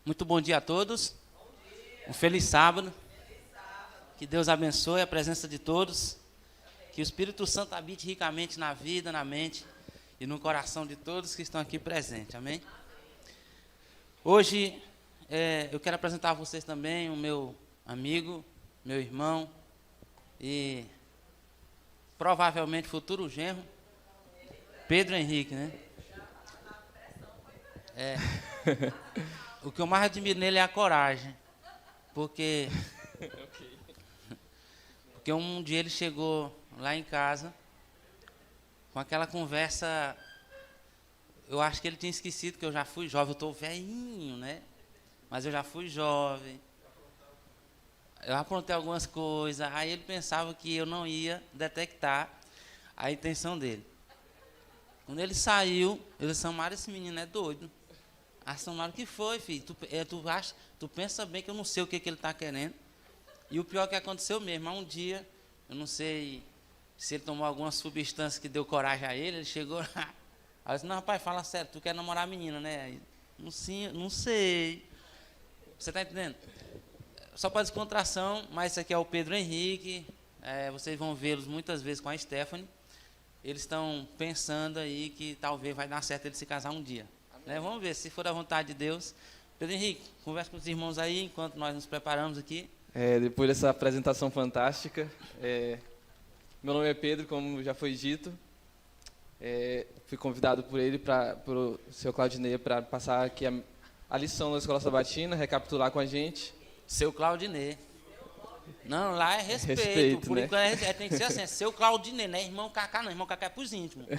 Muito bom dia a todos. Um feliz sábado. Que Deus abençoe a presença de todos. Que o Espírito Santo habite ricamente na vida, na mente e no coração de todos que estão aqui presentes. Amém? Hoje eu quero apresentar a vocês também o meu amigo, meu irmão e provavelmente futuro genro, Pedro Henrique, né? O que eu mais admiro nele é a coragem, porque um dia ele chegou lá em casa com aquela conversa. Eu acho que ele tinha esquecido que eu já fui jovem. Eu estou velhinho, né? Mas eu já fui jovem. Eu aprontei algumas coisas. Aí ele pensava que eu não ia detectar a intenção dele. Quando ele saiu, eles chamaram: esse menino é doido. Chamaram: o que foi, filho? Tu pensa bem que eu não sei o que ele está querendo. E o pior que aconteceu mesmo, há um dia, eu não sei se ele tomou alguma substância que deu coragem a ele chegou lá. Aí eu disse: não, rapaz, fala sério, tu quer namorar a menina, né? Aí, não sei. Você está entendendo? Só para descontração, mas esse aqui é o Pedro Henrique. Vocês vão vê-los muitas vezes com a Stephanie. Eles estão pensando aí que talvez vai dar certo ele se casar um dia. Né? Vamos ver, se for a vontade de Deus. Pedro Henrique, conversa com os irmãos aí enquanto nós nos preparamos aqui. Depois dessa apresentação fantástica, meu nome é Pedro, como já foi dito. Fui convidado por ele, pelo seu Claudinei, para passar aqui a lição da Escola Sabatina, recapitular com a gente. Seu Claudinei. Não, lá é respeito. Por né? enquanto tem que ser assim, é seu Claudinei, não é irmão Cacá, não. Irmão Cacá é pros íntimos. Né?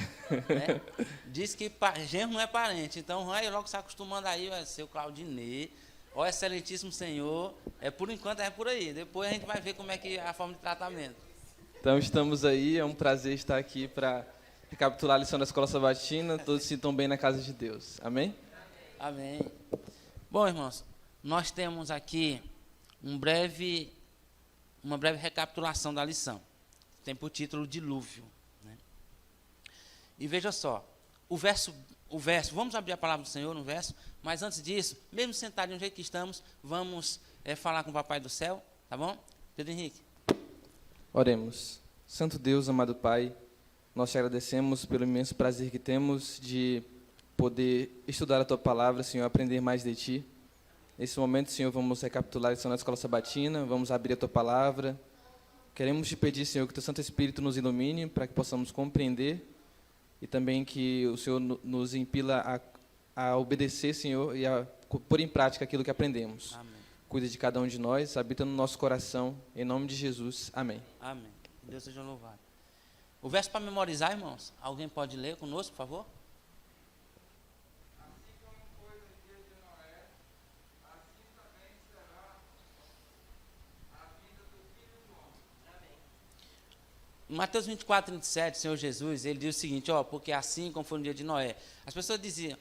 Diz que genro não é parente. Então, vai logo se acostumando aí, seu Claudinei. Ó, excelentíssimo senhor. Por enquanto é por aí. Depois a gente vai ver como é que é a forma de tratamento. Então, estamos aí. É um prazer estar aqui para recapitular a lição da Escola Sabatina. Todos se sintam bem na casa de Deus. Amém? Amém. Bom, irmãos, nós temos aqui uma breve recapitulação da lição. Tem por título Dilúvio. Né? E veja só, o verso, vamos abrir a palavra do Senhor no verso, mas antes disso, mesmo sentado do jeito que estamos, vamos falar com o Papai do Céu, tá bom? Pedro Henrique. Oremos. Santo Deus, amado Pai, nós te agradecemos pelo imenso prazer que temos de poder estudar a Tua Palavra, Senhor, aprender mais de Ti. Nesse momento, Senhor, vamos recapitular a lição da Escola Sabatina, vamos abrir a Tua Palavra. Queremos Te pedir, Senhor, que o Teu Santo Espírito nos ilumine para que possamos compreender e também que o Senhor nos impila a obedecer, Senhor, e a pôr em prática aquilo que aprendemos. Amém. Cuida de cada um de nós, habita no nosso coração, em nome de Jesus. Amém. Amém. Que Deus seja louvado. O verso para memorizar, irmãos, alguém pode ler conosco, por favor? Em Mateus 24, 27, o Senhor Jesus, ele diz o seguinte, porque assim como foi no dia de Noé, as pessoas diziam,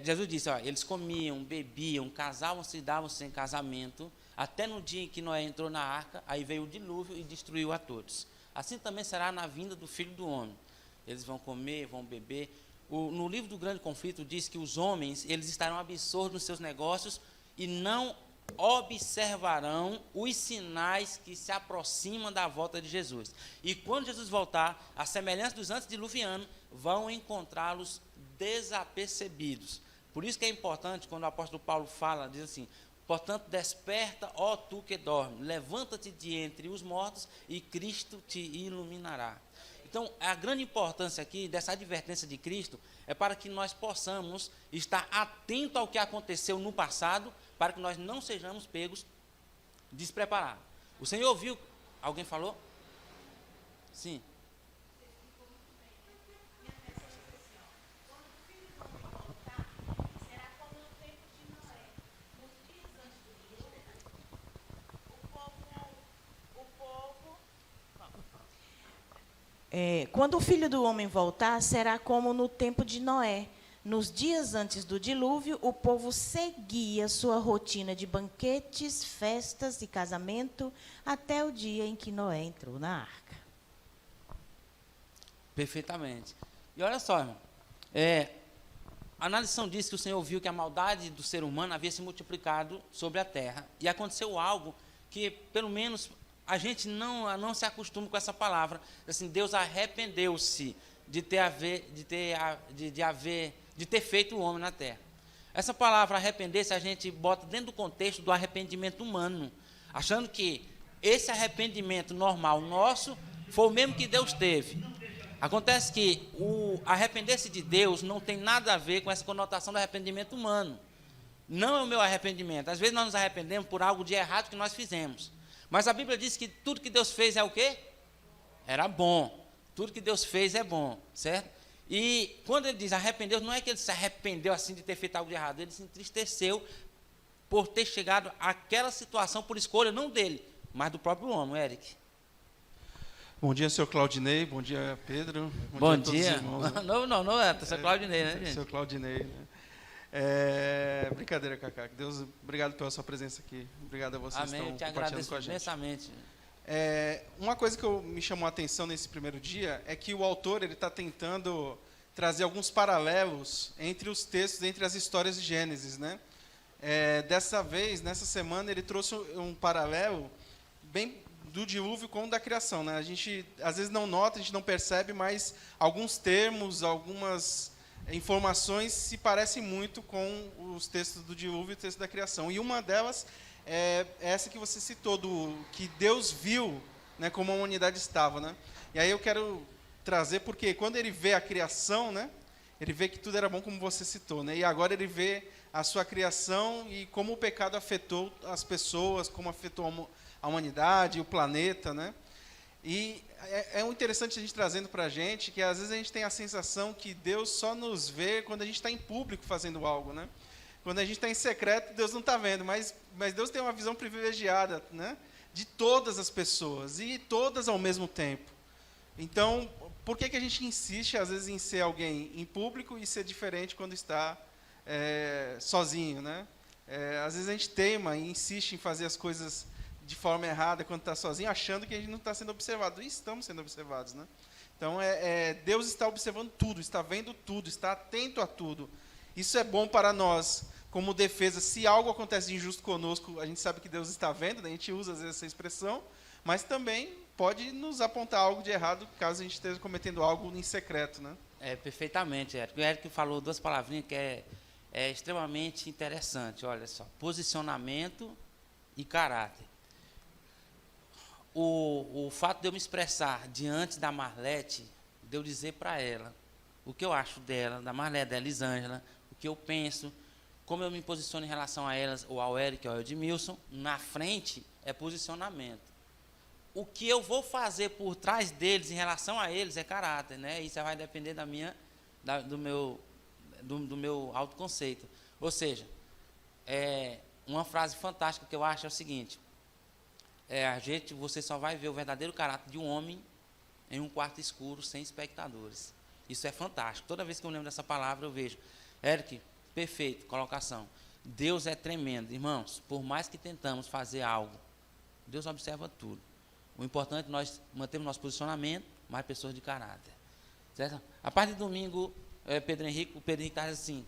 Jesus disse, eles comiam, bebiam, casavam-se e davam-se em casamento, até no dia em que Noé entrou na arca, aí veio o dilúvio e destruiu a todos. Assim também será na vinda do Filho do Homem. Eles vão comer, vão beber. No livro do Grande Conflito diz que os homens, eles estarão absortos nos seus negócios e não observarão os sinais que se aproximam da volta de Jesus. E quando Jesus voltar, a semelhança dos antediluvianos, vão encontrá-los desapercebidos. Por isso que é importante, quando o apóstolo Paulo fala, diz assim, portanto, desperta, ó tu que dorme, levanta-te de entre os mortos e Cristo te iluminará. Então, a grande importância aqui dessa advertência de Cristo é para que nós possamos estar atentos ao que aconteceu no passado, para que nós não sejamos pegos despreparados. O Senhor ouviu? Alguém falou? Sim. Quando o Filho do Homem voltar, será como no tempo de Noé. Nos dias antes do dilúvio, o povo seguia sua rotina de banquetes, festas e casamento, até o dia em que Noé entrou na arca. Perfeitamente. E olha só, irmão, na lição diz que o Senhor viu que a maldade do ser humano havia se multiplicado sobre a terra. E aconteceu algo que, pelo menos, a gente não se acostuma com essa palavra. Assim, Deus arrependeu-se de ter feito o homem na terra. Essa palavra arrepender-se a gente bota dentro do contexto do arrependimento humano, achando que esse arrependimento normal nosso foi o mesmo que Deus teve. Acontece que o arrepender-se de Deus não tem nada a ver com essa conotação do arrependimento humano. Não é o meu arrependimento. Às vezes nós nos arrependemos por algo de errado que nós fizemos. Mas a Bíblia diz que tudo que Deus fez é o quê? Era bom. Tudo que Deus fez é bom, certo? E quando ele diz arrependeu, não é que ele se arrependeu assim de ter feito algo de errado. Ele se entristeceu por ter chegado àquela situação por escolha, não dele, mas do próprio homem, Eric. Bom dia, senhor Claudinei. Bom dia, Pedro. Bom dia. dia. A todos os irmãos, né? Não é, seu Claudinei, né, gente? Seu Claudinei, né? Brincadeira, Cacá. Deus, obrigado pela sua presença aqui. Obrigado a vocês que Amém, estão eu te compartilhando agradeço com a gente. imensamente. Uma coisa que me chamou a atenção nesse primeiro dia é que o autor está tentando trazer alguns paralelos entre os textos, entre as histórias de Gênesis, né? Dessa vez, nessa semana, ele trouxe um paralelo bem do dilúvio com o da criação, né? A gente às vezes não nota, a gente não percebe, mas alguns termos, algumas informações se parecem muito com os textos do dilúvio e o texto da criação. E uma delas é essa que você citou, que Deus viu, né, como a humanidade estava, né? E aí eu quero trazer, porque quando ele vê a criação, né, ele vê que tudo era bom, como você citou, né? E agora ele vê a sua criação e como o pecado afetou as pessoas, como afetou a humanidade, o planeta, né? E é interessante a gente trazendo para a gente que às vezes a gente tem a sensação que Deus só nos vê quando a gente está em público fazendo algo, né? Quando a gente está em secreto, Deus não está vendo, mas Deus tem uma visão privilegiada, né? De todas as pessoas, e todas ao mesmo tempo. Então, por que a gente insiste, às vezes, em ser alguém em público e ser diferente quando está sozinho, né? Às vezes a gente teima e insiste em fazer as coisas de forma errada quando está sozinho, achando que a gente não está sendo observado. E estamos sendo observados, né? Então, Deus está observando tudo, está vendo tudo, está atento a tudo. Isso é bom para nós, como defesa. Se algo acontece de injusto conosco, a gente sabe que Deus está vendo, né? A gente usa, às vezes, essa expressão, mas também pode nos apontar algo de errado, caso a gente esteja cometendo algo em secreto, né? Perfeitamente, Eric. O Eric falou duas palavrinhas que é extremamente interessante. Olha só, posicionamento e caráter. O fato de eu me expressar diante da Marlete, de eu dizer para ela o que eu acho dela, da Marlete, da Elisângela, o que eu penso, como eu me posiciono em relação a elas, ou ao Eric, ou ao Edmilson, na frente é posicionamento. O que eu vou fazer por trás deles, em relação a eles, é caráter, né? Isso vai depender do meu autoconceito. Ou seja, uma frase fantástica que eu acho é o seguinte: você só vai ver o verdadeiro caráter de um homem em um quarto escuro, sem espectadores. Isso é fantástico. Toda vez que eu lembro dessa palavra, eu vejo. Eric, perfeito, colocação. Deus é tremendo. Irmãos, por mais que tentamos fazer algo, Deus observa tudo. O importante é nós mantermos nosso posicionamento, mas pessoas de caráter. Certo? A partir de domingo, o Pedro Henrique está assim,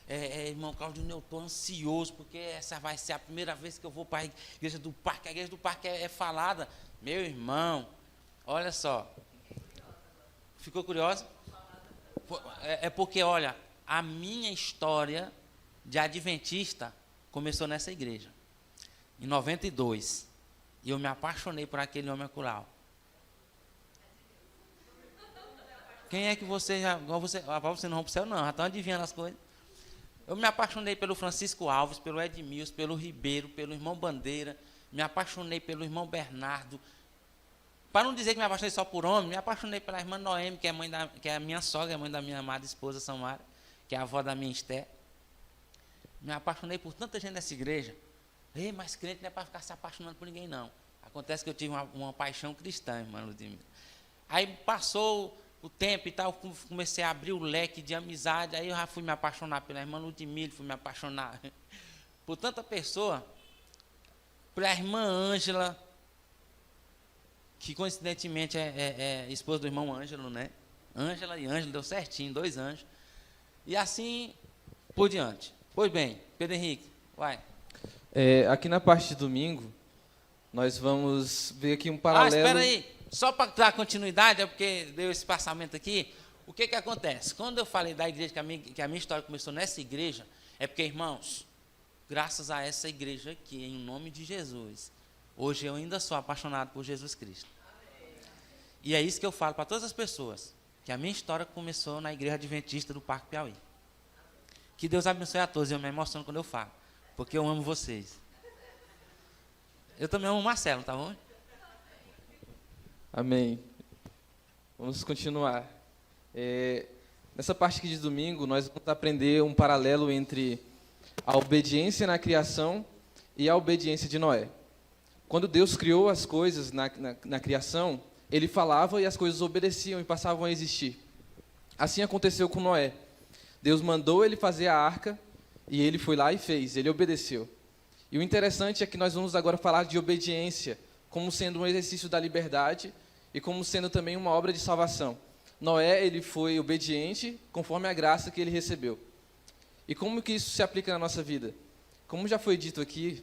irmão Claudio, eu estou ansioso, porque essa vai ser a primeira vez que eu vou para a igreja do parque. A igreja do parque é falada. Meu irmão, olha só. Ficou curioso? Porque, olha, a minha história de adventista começou nessa igreja, em 92. E eu me apaixonei por aquele homem aculau. Quem é que você você não vão para o céu, não, já estão adivinhando as coisas. Eu me apaixonei pelo Francisco Alves, pelo Edmilson, pelo Ribeiro, pelo irmão Bandeira, me apaixonei pelo irmão Bernardo. Para não dizer que me apaixonei só por homem, me apaixonei pela irmã Noemi, que é a minha sogra, a mãe da minha amada esposa Samara, que é a avó da minha Esté. Me apaixonei por tanta gente nessa igreja. Mas crente não é para ficar se apaixonando por ninguém, não. Acontece que eu tive uma paixão cristã, irmã Ludmila. Aí passou o tempo e tal, comecei a abrir o leque de amizade, aí eu já fui me apaixonar pela irmã Ludmila, fui me apaixonar por tanta pessoa, pela irmã Ângela, que coincidentemente é esposa do irmão Ângelo, né? Ângela e Ângelo, deu certinho, 2 anjos. E assim, por diante. Pois bem, Pedro Henrique, vai. Aqui na parte de domingo, nós vamos ver aqui um paralelo... espera aí. Só para dar continuidade, é porque deu esse passamento aqui. O que acontece? Quando eu falei da igreja, que a minha história começou nessa igreja, é porque, irmãos, graças a essa igreja aqui, em nome de Jesus, hoje eu ainda sou apaixonado por Jesus Cristo. E é isso que eu falo para todas as pessoas, que a minha história começou na igreja adventista do Parque Piauí. Que Deus abençoe a todos, eu me emociono quando eu falo, porque eu amo vocês. Eu também amo o Marcelo, tá bom? Amém. Vamos continuar. Nessa parte aqui de domingo, nós vamos aprender um paralelo entre a obediência na criação e a obediência de Noé. Quando Deus criou as coisas na criação, Ele falava e as coisas obedeciam e passavam a existir. Assim aconteceu com Noé. Deus mandou ele fazer a arca e ele foi lá e fez, ele obedeceu. E o interessante é que nós vamos agora falar de obediência como sendo um exercício da liberdade e como sendo também uma obra de salvação. Noé, ele foi obediente conforme a graça que ele recebeu. E como que isso se aplica na nossa vida? Como já foi dito aqui,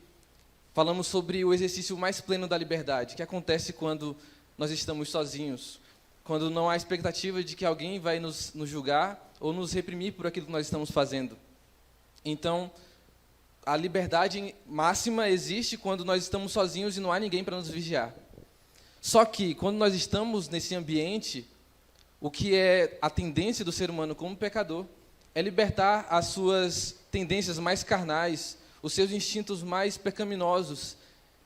falamos sobre o exercício mais pleno da liberdade, que acontece quando nós estamos sozinhos, quando não há expectativa de que alguém vai nos julgar ou nos reprimir por aquilo que nós estamos fazendo. Então, a liberdade máxima existe quando nós estamos sozinhos e não há ninguém para nos vigiar. Só que, quando nós estamos nesse ambiente, o que é a tendência do ser humano como pecador é libertar as suas tendências mais carnais, os seus instintos mais pecaminosos,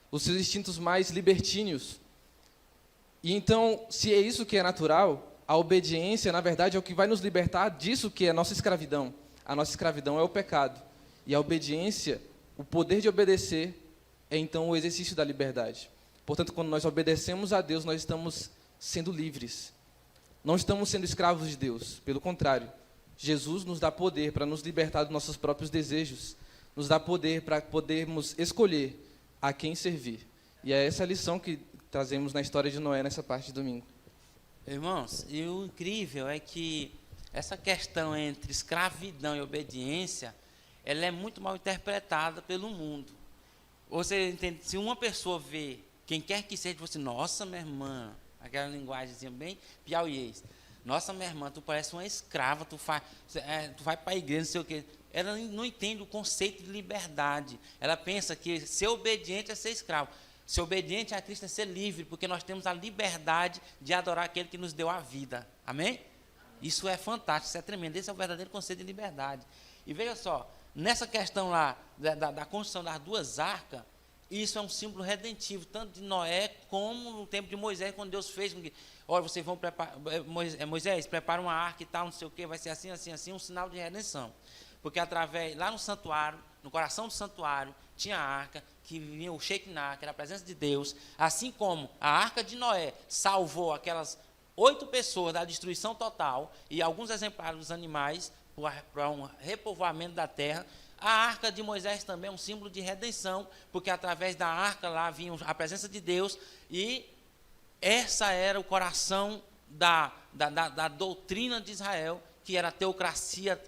os seus instintos mais libertíneos. E então, se é isso que é natural, a obediência, na verdade, é o que vai nos libertar disso que é a nossa escravidão. A nossa escravidão é o pecado. E a obediência, o poder de obedecer, é então o exercício da liberdade. Portanto, quando nós obedecemos a Deus, nós estamos sendo livres. Não estamos sendo escravos de Deus. Pelo contrário, Jesus nos dá poder para nos libertar dos nossos próprios desejos. Nos dá poder para podermos escolher a quem servir. E é essa a lição que trazemos na história de Noé nessa parte de domingo. Irmãos, e o incrível é que essa questão entre escravidão e obediência, ela é muito mal interpretada pelo mundo. Você entende? Se uma pessoa vê, quem quer que seja, você, nossa, minha irmã, aquela linguagemzinha bem piauiês, nossa, minha irmã, tu parece uma escrava, tu vai para a igreja, não sei o quê. Ela não entende o conceito de liberdade. Ela pensa que ser obediente é ser escravo. Ser obediente a Cristo é ser livre, porque nós temos a liberdade de adorar aquele que nos deu a vida. Amém? Isso é fantástico, isso é tremendo. Esse é o verdadeiro conceito de liberdade. E veja só, nessa questão lá da construção das duas arcas, isso é um símbolo redentivo, tanto de Noé como no tempo de Moisés, quando Deus fez com que, olha, vocês vão preparar, Moisés, prepara uma arca e tal, não sei o quê, vai ser assim, assim, assim, um sinal de redenção. Porque lá no santuário, no coração do santuário, tinha a arca, que vinha o Shekinah, que era a presença de Deus, assim como a arca de Noé salvou aquelas 8 pessoas da destruição total e alguns exemplares dos animais para um repovoamento da terra. A arca de Moisés também é um símbolo de redenção, porque através da arca lá vinha a presença de Deus e essa era o coração da doutrina de Israel, que era a teocracia,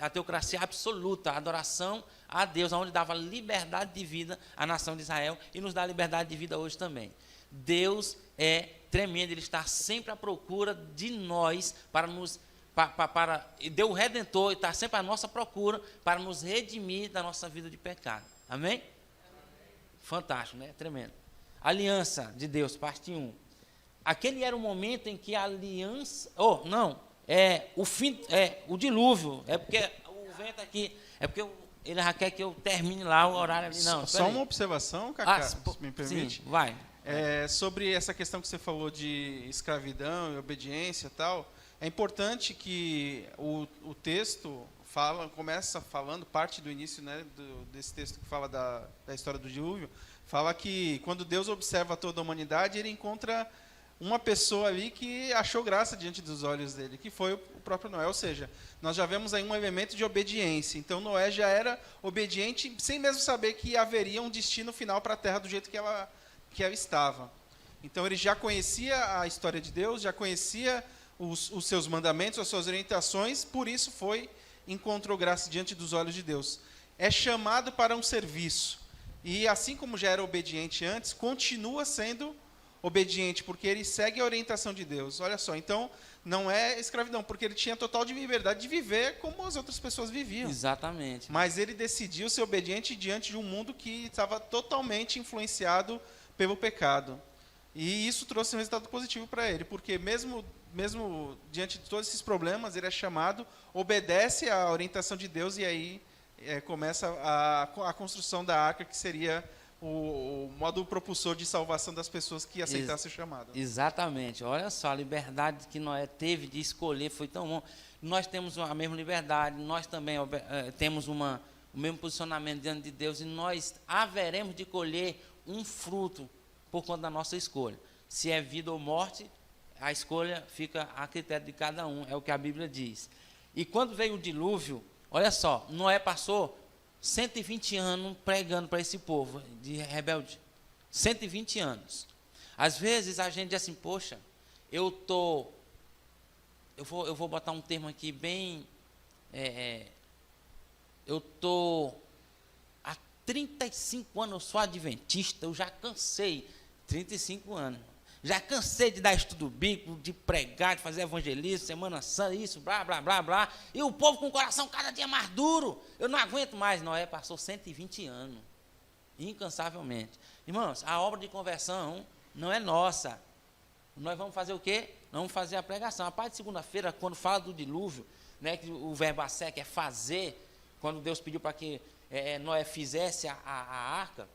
a teocracia absoluta, a adoração a Deus, onde dava liberdade de vida à nação de Israel e nos dá liberdade de vida hoje também. Deus é tremendo, Ele está sempre à procura de nós deu o Redentor e está sempre à nossa procura para nos redimir da nossa vida de pecado. Amém? Amém. Fantástico, né? Tremendo. Aliança de Deus, parte 1. Aquele era o momento em que a aliança... o dilúvio. É porque o vento aqui... É porque ele já quer que eu termine lá o horário ali. Não, só uma observação, Cacá, se me permite. Sim, vai. Sobre essa questão que você falou de escravidão e obediência e tal, é importante que o texto começa falando, parte do início, né, desse texto que fala da história do dilúvio, fala que quando Deus observa toda a humanidade, Ele encontra uma pessoa ali que achou graça diante dos olhos dele, que foi o próprio Noé. Ou seja, nós já vemos aí um elemento de obediência. Então, Noé já era obediente, sem mesmo saber que haveria um destino final para a terra do jeito que ela estava. Então, ele já conhecia a história de Deus, já conhecia os seus mandamentos, as suas orientações, por isso foi encontrou graça diante dos olhos de Deus. É chamado para um serviço. E assim como já era obediente antes, continua sendo obediente, porque ele segue a orientação de Deus. Olha só, então não é escravidão, porque ele tinha total de liberdade de viver como as outras pessoas viviam. Exatamente. Mas ele decidiu ser obediente diante de um mundo que estava totalmente influenciado pelo pecado. E isso trouxe um resultado positivo para ele, porque mesmo diante de todos esses problemas, ele é chamado, obedece à orientação de Deus, e aí começa a construção da arca, que seria o modo propulsor de salvação das pessoas que aceitassem o chamado. Exatamente. Olha só, a liberdade que Noé teve de escolher foi tão bom. Nós temos a mesma liberdade, nós também temos o mesmo posicionamento diante de Deus, e nós haveremos de colher um fruto por conta da nossa escolha. Se é vida ou morte, a escolha fica a critério de cada um, é o que a Bíblia diz. E quando veio o dilúvio, olha só, Noé passou 120 anos pregando para esse povo de rebelde. 120 anos. Às vezes a gente diz assim, poxa, eu vou botar um termo aqui bem, eu estou há 35 anos, eu sou adventista, eu já cansei, 35 anos, já cansei de dar estudo bíblico, de pregar, de fazer evangelismo, Semana Santa, isso, blá, blá, blá, blá, e o povo com o coração cada dia mais duro, eu não aguento mais. Noé passou 120 anos, incansavelmente. Irmãos, a obra de conversão não é nossa. Nós vamos fazer o quê? Vamos fazer a pregação. A parte de segunda-feira, quando fala do dilúvio, né, que o verbo asek é fazer, quando Deus pediu para que Noé fizesse a arca,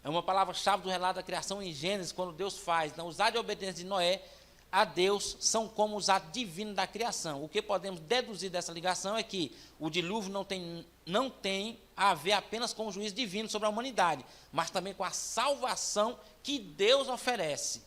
é uma palavra-chave do relato da criação em Gênesis, quando Deus faz. Então, os atos de obediência de Noé a Deus são como os atos divinos da criação. O que podemos deduzir dessa ligação é que o dilúvio não tem a ver apenas com o juízo divino sobre a humanidade, mas também com a salvação que Deus oferece,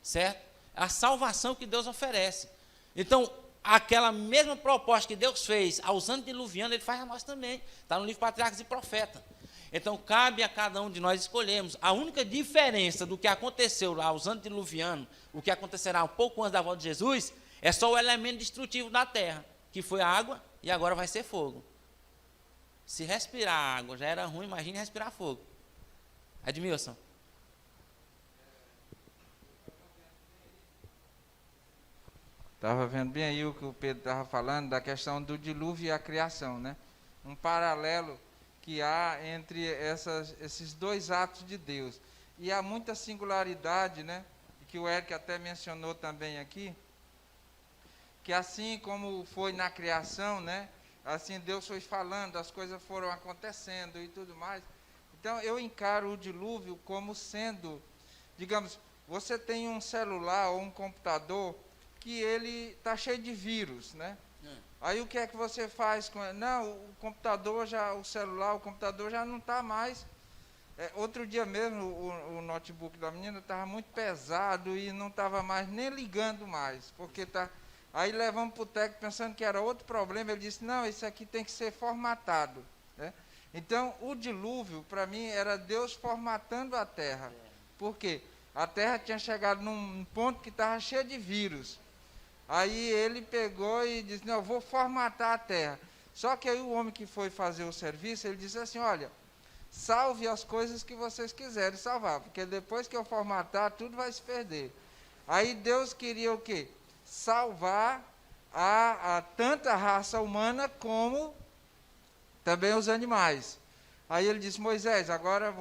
certo? A salvação que Deus oferece. Então, aquela mesma proposta que Deus fez aos antediluvianos, Ele faz a nós também. Está no livro Patriarcas e Profetas. Então, cabe a cada um de nós escolhermos. A única diferença do que aconteceu lá aos antediluvianos, o que acontecerá um pouco antes da volta de Jesus, é só o elemento destrutivo da terra, que foi a água, e agora vai ser fogo. Se respirar água já era ruim, imagine respirar fogo. Edmilson. Estava vendo bem aí o que o Pedro estava falando, da questão do dilúvio e a criação, né? Um paralelo que há entre esses dois atos de Deus. E há muita singularidade, né? Que o Eric até mencionou também aqui, que assim como foi na criação, né? Assim Deus foi falando, as coisas foram acontecendo e tudo mais. Então eu encaro o dilúvio como sendo, digamos, você tem um celular ou um computador que ele está cheio de vírus, né? Aí o que é que você faz com ele? Não, o computador o computador já não está mais. Outro dia mesmo o notebook da menina estava muito pesado e não estava mais nem ligando mais, porque tá. Aí levamos para o técnico pensando que era outro problema. Ele disse, não, isso aqui tem que ser formatado, né? Então o dilúvio para mim era Deus formatando a terra. Por quê? A terra tinha chegado num ponto que estava cheio de vírus. Aí ele pegou e disse, não, eu vou formatar a terra. Só que aí o homem que foi fazer o serviço, ele disse assim, olha, salve as coisas que vocês quiserem salvar, porque depois que eu formatar, tudo vai se perder. Aí Deus queria o quê? Salvar tanto a raça humana como também os animais. Aí ele disse, Moisés, agora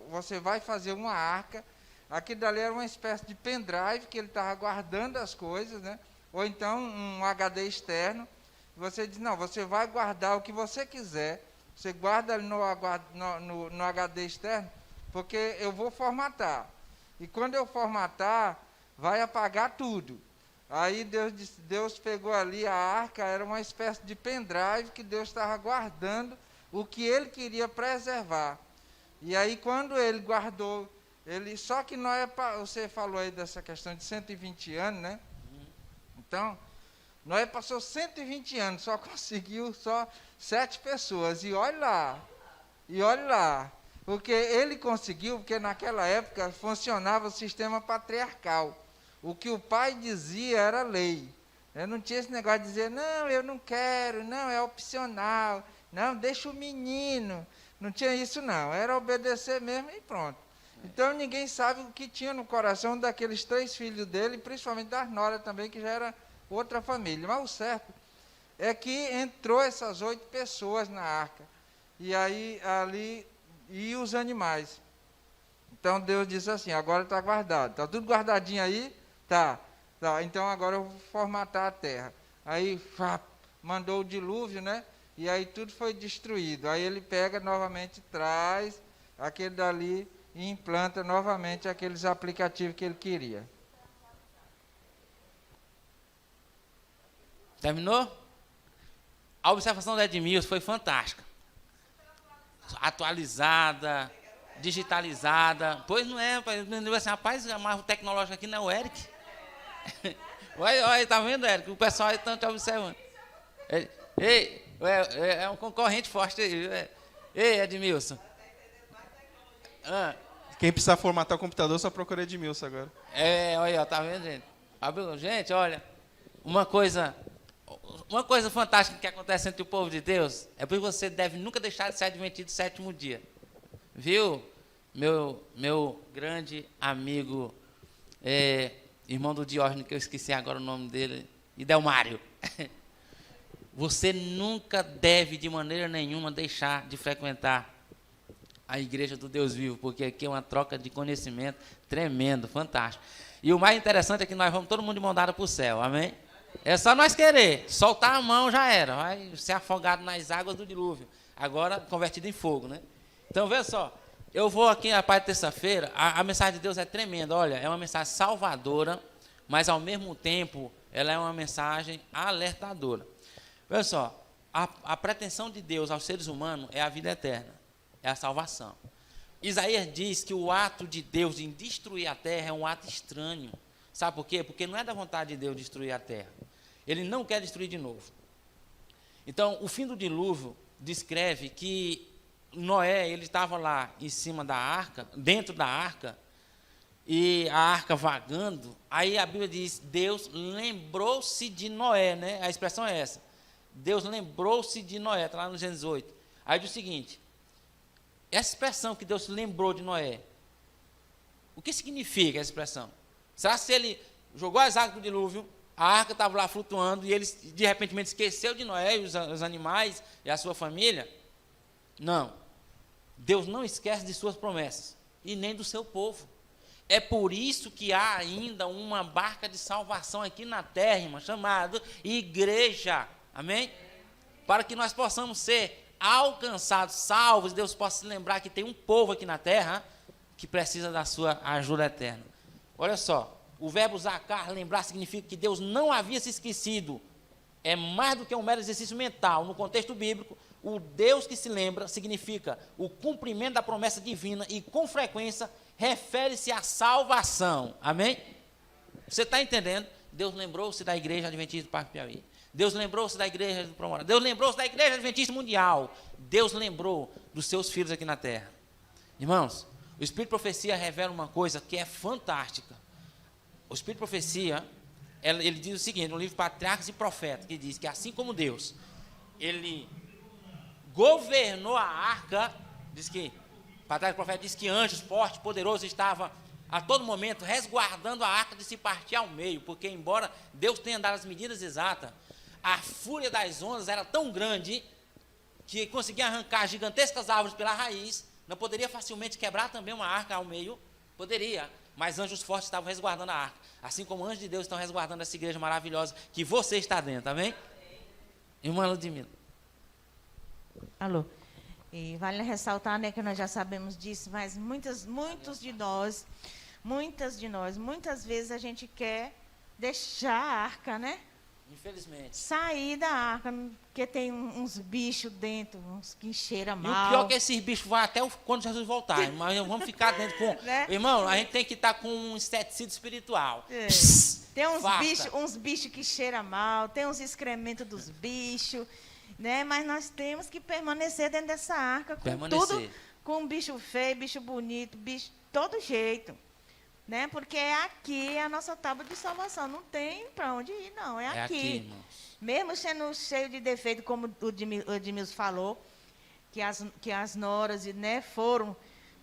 você vai fazer uma arca. Aquilo dali era uma espécie de pendrive que ele estava guardando as coisas, né? Ou então um HD externo. Você diz, não, você vai guardar o que você quiser, você guarda ali no HD externo, porque eu vou formatar. E quando eu formatar, vai apagar tudo. Aí Deus pegou ali a arca, era uma espécie de pendrive que Deus estava guardando o que ele queria preservar. E aí quando ele guardou, só que Noé, você falou aí dessa questão de 120 anos, né? Então, Noé passou 120 anos, só conseguiu 7 pessoas. E olha lá. Porque ele conseguiu, porque naquela época funcionava o sistema patriarcal. O que o pai dizia era lei. Eu não tinha esse negócio de dizer, não, eu não quero, não, é opcional, não, deixa o menino. Não tinha isso não, era obedecer mesmo e pronto. Então ninguém sabe o que tinha no coração daqueles 3 filhos dele, principalmente das noras também, que já era outra família. Mas o certo é que entrou essas 8 pessoas na arca. E aí ali, e os animais. Então Deus disse assim, agora está guardado. Está tudo guardadinho aí? Tá. Então agora eu vou formatar a terra. Aí mandou o dilúvio, né? E aí tudo foi destruído. Aí ele pega novamente, traz aquele dali e implanta novamente aqueles aplicativos que ele queria. Terminou? A observação do Edmilson foi fantástica. Atualizada, digitalizada. Pois não é, assim, rapaz, mas o tecnológico aqui não é o Eric. Olha, tá vendo, Eric? O pessoal aí está te observando. Ei, é um concorrente forte aí. Ei, Edmilson. Quem precisar formatar o computador, só procura Edmilson agora. Olha, tá vendo, gente? Gente, olha, uma coisa fantástica que acontece entre o povo de Deus é porque você deve nunca deixar de ser adventista do 7º dia. Viu? Meu grande amigo, irmão do Diógenes, que eu esqueci agora o nome dele, e Delmário. Você nunca deve, de maneira nenhuma, deixar de frequentar a igreja do Deus vivo, porque aqui é uma troca de conhecimento tremendo, fantástico. E o mais interessante é que nós vamos todo mundo de mão dada para o céu, amém? É só nós querer, soltar a mão já era, vai ser afogado nas águas do dilúvio, agora convertido em fogo, né? Então, veja só, eu vou aqui na parte de terça-feira, a mensagem de Deus é tremenda, olha, é uma mensagem salvadora, mas ao mesmo tempo, ela é uma mensagem alertadora. Veja só, a pretensão de Deus aos seres humanos é a vida eterna, é a salvação. Isaías diz que o ato de Deus em destruir a terra é um ato estranho. Sabe por quê? Porque não é da vontade de Deus destruir a terra. Ele não quer destruir de novo. Então, o fim do dilúvio descreve que Noé, ele estava lá em cima da arca, dentro da arca, e a arca vagando. Aí a Bíblia diz, Deus lembrou-se de Noé, né? A expressão é essa. Deus lembrou-se de Noé, está lá no Gênesis 8. Aí diz o seguinte, essa expressão que Deus se lembrou de Noé, o que significa essa expressão? Será que se ele jogou as águas do dilúvio, a arca estava lá flutuando e ele de repente esqueceu de Noé e os animais e a sua família? Não. Deus não esquece de suas promessas e nem do seu povo. É por isso que há ainda uma barca de salvação aqui na terra, irmã, chamada igreja. Amém? Para que nós possamos ser alcançados, salvos, Deus possa se lembrar que tem um povo aqui na terra que precisa da sua ajuda eterna. Olha só, o verbo zacar, lembrar, significa que Deus não havia se esquecido. É mais do que um mero exercício mental. No contexto bíblico, o Deus que se lembra significa o cumprimento da promessa divina e, com frequência, refere-se à salvação. Amém? Você está entendendo? Deus lembrou-se da igreja adventista do Parque Piauí. Deus lembrou-se da igreja do Promora. Deus lembrou-se da igreja adventista mundial. Deus lembrou dos seus filhos aqui na terra. Irmãos, o Espírito de Profecia revela uma coisa que é fantástica. O Espírito de Profecia, ele diz o seguinte, no livro Patriarcas e Profetas, que diz que assim como Deus, ele governou a arca, diz que, Patriarcas e Profetas diz que anjos fortes, poderosos estavam a todo momento resguardando a arca de se partir ao meio, porque embora Deus tenha dado as medidas exatas, a fúria das ondas era tão grande que conseguia arrancar gigantescas árvores pela raiz, não poderia facilmente quebrar também uma arca ao meio, poderia, mas anjos fortes estavam resguardando a arca, assim como anjos de Deus estão resguardando essa igreja maravilhosa que você está dentro, amém? Irmã Ludmila. Alô. E vale ressaltar, né, que nós já sabemos disso, mas muitas vezes a gente quer deixar a arca, né? Infelizmente. Sair da arca, porque tem uns bichos dentro, uns que cheiram mal. E o pior é que esses bichos vão até quando Jesus voltar, mas vamos ficar dentro com... Né? Irmão, a gente tem que estar com um inseticida espiritual. É. Psst, tem uns bichos que cheiram mal, tem uns excrementos dos bichos, né? Mas nós temos que permanecer dentro dessa arca com tudo, com bicho feio, bicho bonito, bicho todo jeito. né? Porque aqui é a nossa tábua de salvação. Não tem para onde ir, não. É aqui. irmãos. Mesmo sendo cheio de defeito, como o Edmilson falou, que as noras, né, foram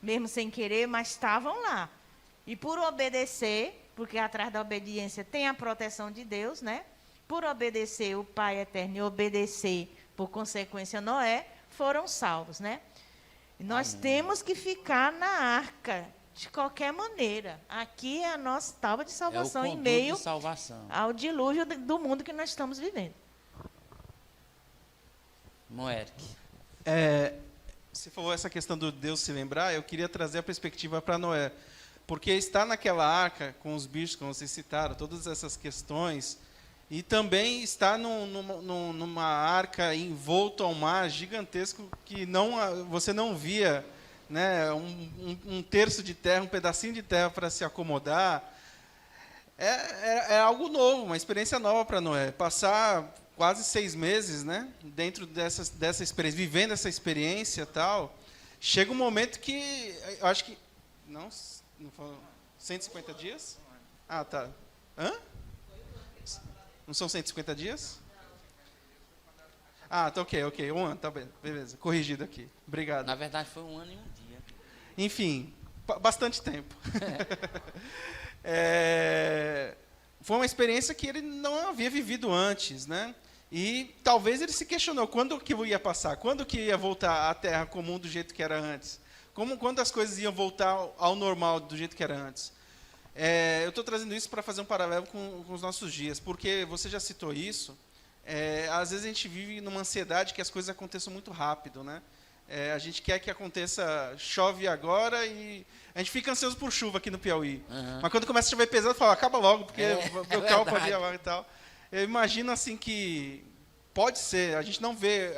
mesmo sem querer, mas estavam lá. E por obedecer, porque atrás da obediência tem a proteção de Deus, né? Por obedecer o Pai Eterno e obedecer, por consequência, Noé, foram salvos, né? E nós temos que ficar na arca, de qualquer maneira. Aqui é a nossa tábua de salvação em meio de salvação. ao dilúvio do mundo que nós estamos vivendo. Moeric. Você falou essa questão do Deus se lembrar, eu queria trazer a perspectiva para Noé. Porque está naquela arca, com os bichos, como vocês citaram, todas essas questões, e também está numa arca envolto ao mar gigantesco que você não via, né, um terço de terra, um pedacinho de terra para se acomodar. É algo novo, uma experiência nova para Noé. Passar quase 6 meses, né, dentro dessa experiência, vivendo essa experiência e tal, chega um momento que, eu acho que... Não foram 150 dias? Ah, tá. Hã? Não são 150 dias? Ah, tá ok. 1 ano, tá bem. Beleza, corrigido aqui. Obrigado. Na verdade, foi 1 ano e 1 dia. Enfim, bastante tempo. Foi uma experiência que ele não havia vivido antes, né? E talvez ele se questionou quando que ia passar, quando que ia voltar à Terra comum do jeito que era antes, quando as coisas iam voltar ao normal do jeito que era antes. Eu estou trazendo isso para fazer um paralelo com os nossos dias, porque você já citou isso. Às vezes a gente vive numa ansiedade que as coisas aconteçam muito rápido, né? A gente quer que aconteça, chove agora e a gente fica ansioso por chuva aqui no Piauí. Uhum. Mas quando começa a chover pesado, fala, acaba logo, porque meu carro pode ir verdade. lá e tal. Eu imagino assim que pode ser, a gente não vê,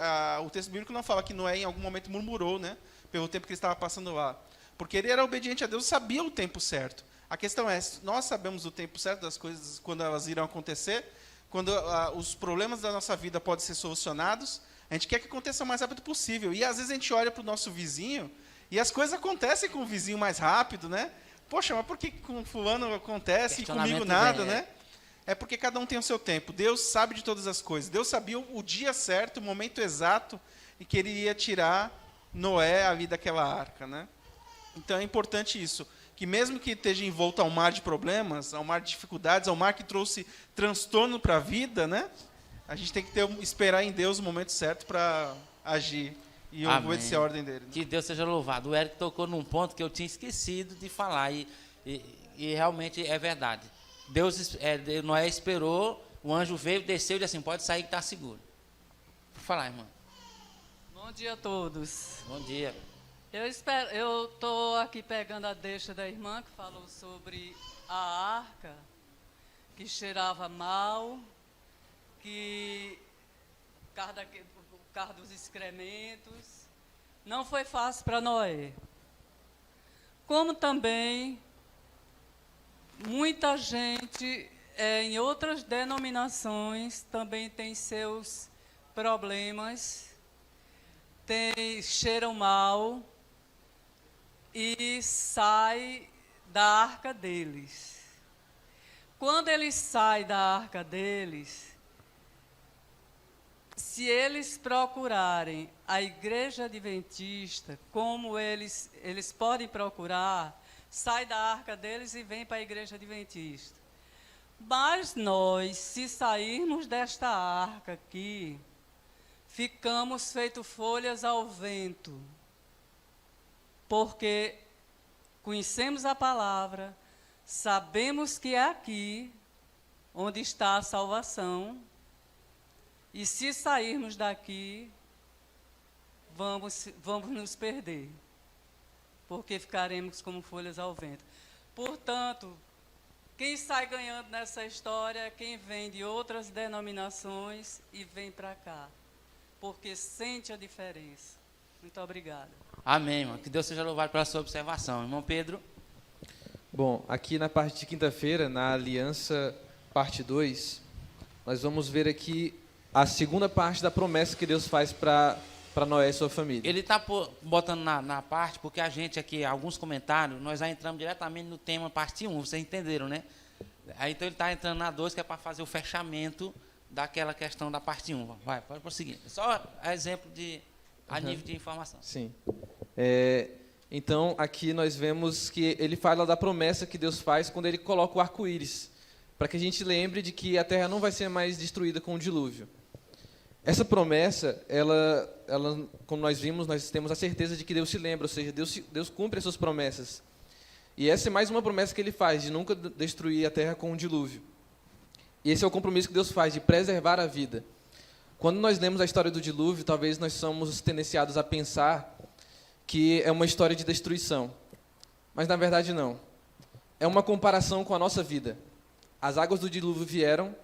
o texto bíblico não fala que Noé em algum momento murmurou, né, pelo tempo que ele estava passando lá. Porque ele era obediente a Deus, sabia o tempo certo. A questão é, nós sabemos o tempo certo das coisas, quando elas irão acontecer, quando os problemas da nossa vida podem ser solucionados, a gente quer que aconteça o mais rápido possível. E às vezes a gente olha para o nosso vizinho e as coisas acontecem com o vizinho mais rápido, né? Poxa, mas por que com fulano acontece e comigo nada, né? É porque cada um tem o seu tempo. Deus sabe de todas as coisas. Deus sabia o dia certo, o momento exato em que ele ia tirar Noé ali daquela arca, né? Então é importante isso, que mesmo que esteja envolto ao mar de problemas, ao mar de dificuldades, ao mar que trouxe transtorno para a vida, né? A gente tem que esperar em Deus o momento certo para agir e obedecer a ordem dele. Né? Que Deus seja louvado. O Eric tocou num ponto que eu tinha esquecido de falar e realmente é verdade. Noé esperou, o anjo veio, desceu e disse assim, pode sair que está seguro. Por falar, irmão. Bom dia a todos. Bom dia. Eu estou aqui pegando a deixa da irmã que falou sobre a arca, que cheirava mal, que o carro dos excrementos. Não foi fácil para Noé. Como também muita gente em outras denominações também tem seus problemas, cheiram mal e sai da arca deles. Quando eles saem da arca deles, se eles procurarem a igreja adventista, como eles podem procurar, sai da arca deles e vem para a igreja adventista. Mas nós, se sairmos desta arca aqui, ficamos feito folhas ao vento, porque conhecemos a palavra, sabemos que é aqui onde está a salvação, e se sairmos daqui, vamos nos perder, porque ficaremos como folhas ao vento. Portanto, quem sai ganhando nessa história é quem vem de outras denominações e vem para cá, porque sente a diferença. Muito obrigada. Amém, irmão. Que Deus seja louvado pela sua observação. Irmão Pedro. Bom, aqui na parte de quinta-feira, na Aliança, parte 2, nós vamos ver aqui a segunda parte da promessa que Deus faz para para Noé e sua família. Ele está botando na parte, porque a gente aqui, alguns comentários, nós já entramos diretamente no tema parte 1, vocês entenderam, né? Aí, então ele está entrando na 2, que é para fazer o fechamento daquela questão da parte 1. Vai, pode prosseguir. Só exemplo a nível de informação. Sim. Então, aqui nós vemos que ele fala da promessa que Deus faz quando ele coloca o arco-íris, para que a gente lembre de que a terra não vai ser mais destruída com o dilúvio. Essa promessa, ela, como nós vimos, nós temos a certeza de que Deus se lembra, ou seja, Deus cumpre as suas promessas. E essa é mais uma promessa que ele faz, de nunca destruir a terra com um dilúvio. E esse é o compromisso que Deus faz, de preservar a vida. Quando nós lemos a história do dilúvio, talvez nós somos tendenciados a pensar que é uma história de destruição. Mas, na verdade, não. É uma comparação com a nossa vida. As águas do dilúvio vieram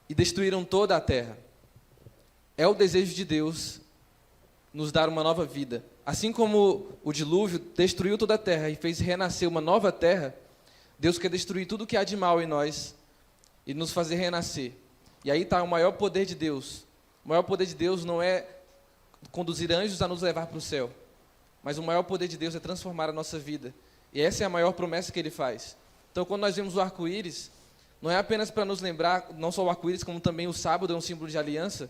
e destruíram toda a terra. É o desejo de Deus nos dar uma nova vida. Assim como o dilúvio destruiu toda a terra e fez renascer uma nova terra, Deus quer destruir tudo que há de mal em nós e nos fazer renascer. E aí está o maior poder de Deus. O maior poder de Deus não é conduzir anjos a nos levar para o céu, mas o maior poder de Deus é transformar a nossa vida. E essa é a maior promessa que Ele faz. Então, quando nós vemos o arco-íris, não é apenas para nos lembrar, não só o arco-íris, como também o sábado é um símbolo de aliança.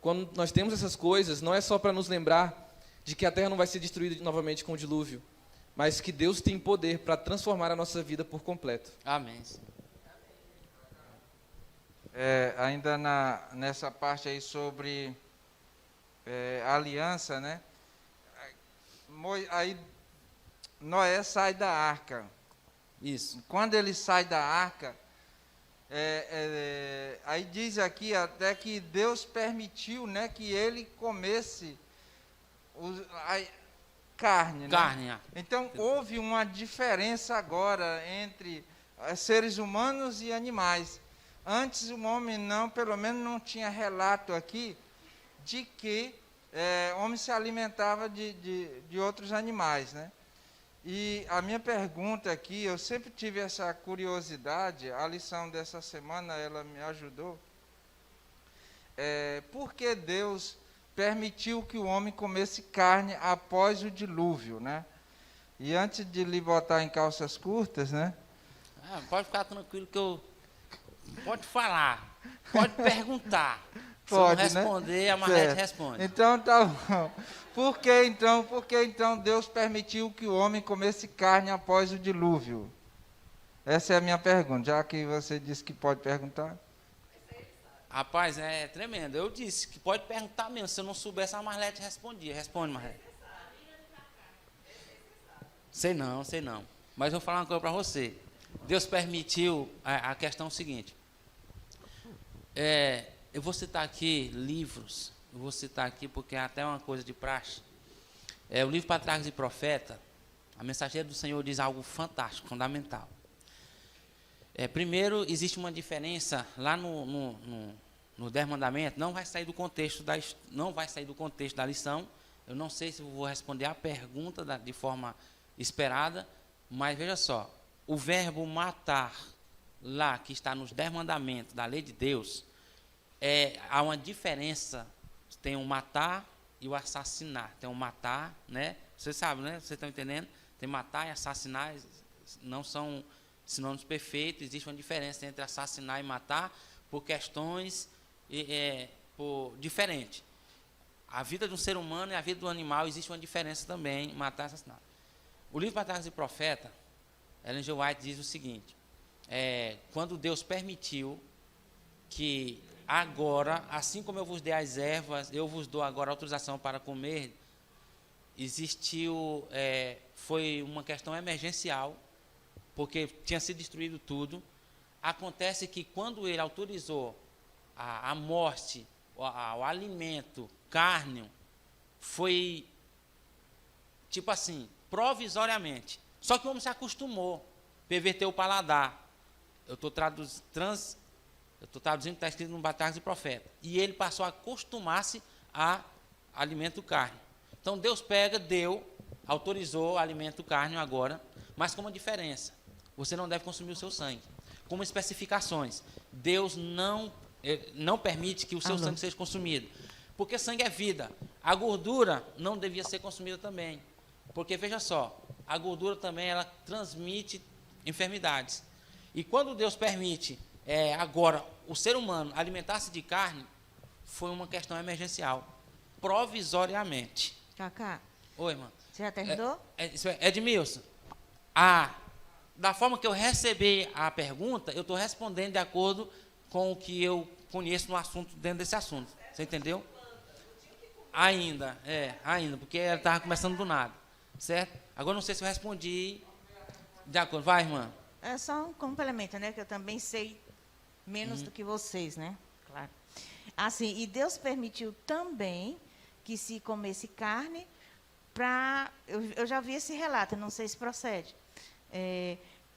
Quando nós temos essas coisas, não é só para nos lembrar de que a terra não vai ser destruída novamente com o dilúvio, mas que Deus tem poder para transformar a nossa vida por completo. Amém. Ainda nessa parte aí sobre a aliança, né? Aí Noé sai da arca. Isso. Quando ele sai da arca, aí diz aqui até que Deus permitiu, né, que ele comesse a carne. Carne. Né? Então, houve uma diferença agora entre seres humanos e animais. Antes, o homem pelo menos não tinha relato aqui de que o homem se alimentava de outros animais, né? E a minha pergunta aqui, eu sempre tive essa curiosidade, a lição dessa semana, ela me ajudou. Por que Deus permitiu que o homem comesse carne após o dilúvio, né? E antes de lhe botar em calças curtas, né? Pode ficar tranquilo que pode falar, pode perguntar. Pode, se não responder, né? A Marlete responde. Então, tá bom. Por que então Deus permitiu que o homem comesse carne após o dilúvio? Essa é a minha pergunta, já que você disse que pode perguntar. Rapaz, é tremendo. Eu disse que pode perguntar mesmo. Se eu não soubesse, a Marlete respondia. Responde, Marlete. Sei não. Mas vou falar uma coisa para você. Deus permitiu a questão seguinte. Eu vou citar aqui livros, eu vou citar aqui porque é até uma coisa de praxe. O livro Patriarcas e Profeta, a mensageira do Senhor diz algo fantástico, fundamental. Primeiro, existe uma diferença lá no 10 Mandamentos, não vai sair do contexto da lição. Eu não sei se vou responder a pergunta de forma esperada, mas veja só, o verbo matar, lá que está nos 10 Mandamentos da lei de Deus, há uma diferença, tem o matar e o assassinar. Tem o matar, né? Vocês sabem, né? Vocês estão entendendo? Tem matar e assassinar, não são sinônimos perfeitos, existe uma diferença entre assassinar e matar por questões diferentes. A vida de um ser humano e a vida do animal, existe uma diferença também, matar e assassinar. O livro Patriarcas e Profeta, Ellen G. White diz o seguinte, quando Deus permitiu que agora, assim como eu vos dei as ervas, eu vos dou agora autorização para comer, foi uma questão emergencial, porque tinha sido destruído tudo. Acontece que quando ele autorizou a morte, o alimento, carne, foi tipo assim, provisoriamente. Só que o homem se acostumou, perverteu o paladar. Eu estou traduzindo o que está escrito no Patriarcas e Profeta. E ele passou a acostumar-se a alimento carne. Então Deus autorizou alimento carne agora, mas com uma diferença. Você não deve consumir o seu sangue. Com especificações. Deus não permite que o seu sangue seja consumido. Porque sangue é vida. A gordura não devia ser consumida também. Porque, veja só, a gordura também ela transmite enfermidades. E quando Deus permite, agora, o ser humano alimentar-se de carne, foi uma questão emergencial, provisoriamente. Cacá, Oi, irmã. você já terminou? Edmilson, da forma que eu recebi a pergunta, eu estou respondendo de acordo com o que eu conheço no assunto, dentro desse assunto. Você entendeu? Ainda, porque ela estava começando do nada. Certo? Agora não sei se eu respondi de acordo. Vai, irmã. É só um complemento, né? Que eu também sei menos do que vocês, né? Claro. Assim, e Deus permitiu também que se comesse carne para... Eu já vi esse relato, não sei se procede.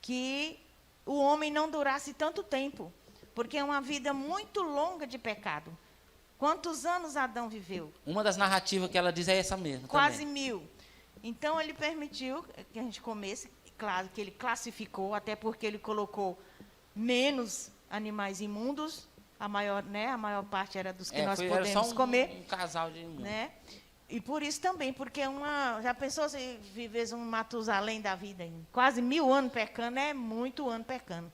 Que o homem não durasse tanto tempo, porque é uma vida muito longa de pecado. Quantos anos Adão viveu? Uma das narrativas que ela diz é essa mesmo. Quase também. 1000. Então, ele permitiu que a gente comesse, claro que ele classificou, até porque ele colocou menos animais imundos, a maior parte era dos que nós podemos era só comer. Um casal de imundos. Né? E por isso também, porque já pensou se vivesse um Matusalém da vida, quase 1000 anos pecando, é muito ano pecando.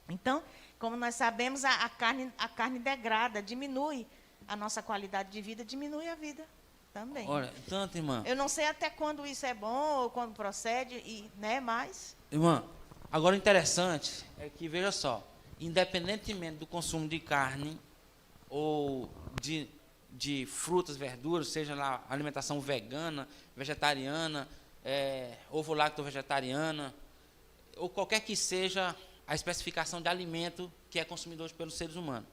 Então, como nós sabemos, a carne degrada, diminui a nossa qualidade de vida, diminui a vida também. Olha, tanto, irmã. Eu não sei até quando isso é bom ou quando procede, mas... Irmã, agora o interessante é que, veja só, independentemente do consumo de carne ou de frutas, verduras, seja lá alimentação vegana, vegetariana, ovo-lacto-vegetariana, ou qualquer que seja a especificação de alimento que é consumido hoje pelos seres humanos.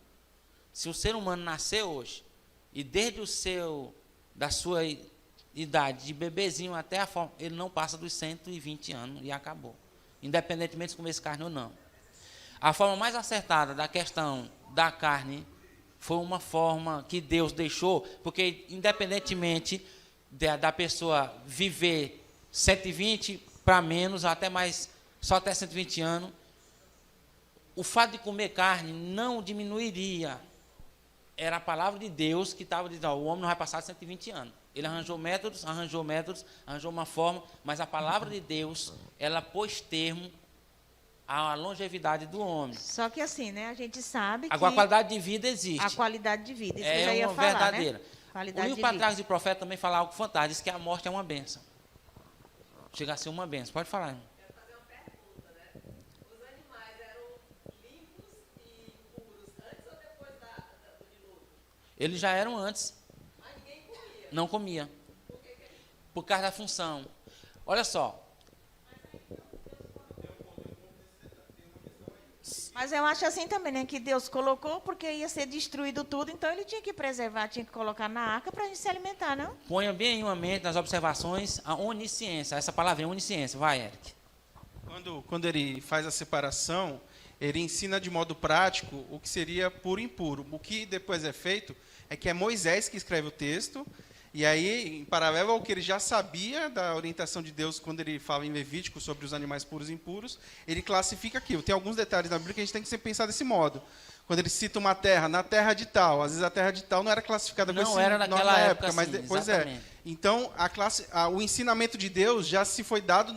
Se o ser humano nasceu hoje, e desde da sua idade, de bebezinho até a forma, ele não passa dos 120 anos e acabou. Independentemente de comer carne ou não. A forma mais acertada da questão da carne foi uma forma que Deus deixou, porque independentemente da pessoa viver 120 para menos, até mais, só até 120 anos, o fato de comer carne não diminuiria. Era a palavra de Deus que estava dizendo, o homem não vai passar de 120 anos. Ele arranjou métodos, arranjou uma forma, mas a palavra de Deus, ela pôs termo à longevidade do homem. Só que assim, né, a gente sabe Agora, que... a qualidade de vida existe. A qualidade de vida, isso que eu já É ia uma falar, verdadeira. né? O Qualidade livro de Patriarcas vida. e Profetas também fala algo fantástico, diz que a morte é uma bênção. Chega a ser uma bênção. Pode falar, irmão. Eles já eram antes. Mas ninguém comia. Não comia. Por causa da função. Olha só. Mas eu acho assim também, né, que Deus colocou porque ia ser destruído tudo, então ele tinha que preservar, tinha que colocar na arca para a gente se alimentar, não? Ponha bem em uma mente, nas observações, a onisciência. Essa palavrinha, onisciência. Vai, Eric. Quando ele faz a separação, ele ensina de modo prático o que seria puro e impuro. O que depois é feito é que é Moisés que escreve o texto, e aí, em paralelo ao que ele já sabia da orientação de Deus quando ele fala em Levítico sobre os animais puros e impuros, ele classifica aquilo. Tem alguns detalhes na Bíblia que a gente tem que sempre pensar desse modo. Quando ele cita uma terra, na terra de tal, às vezes a terra de tal não era classificada com esse nome era naquela na época, mas assim, depois exatamente. Então, o ensinamento de Deus já se foi dado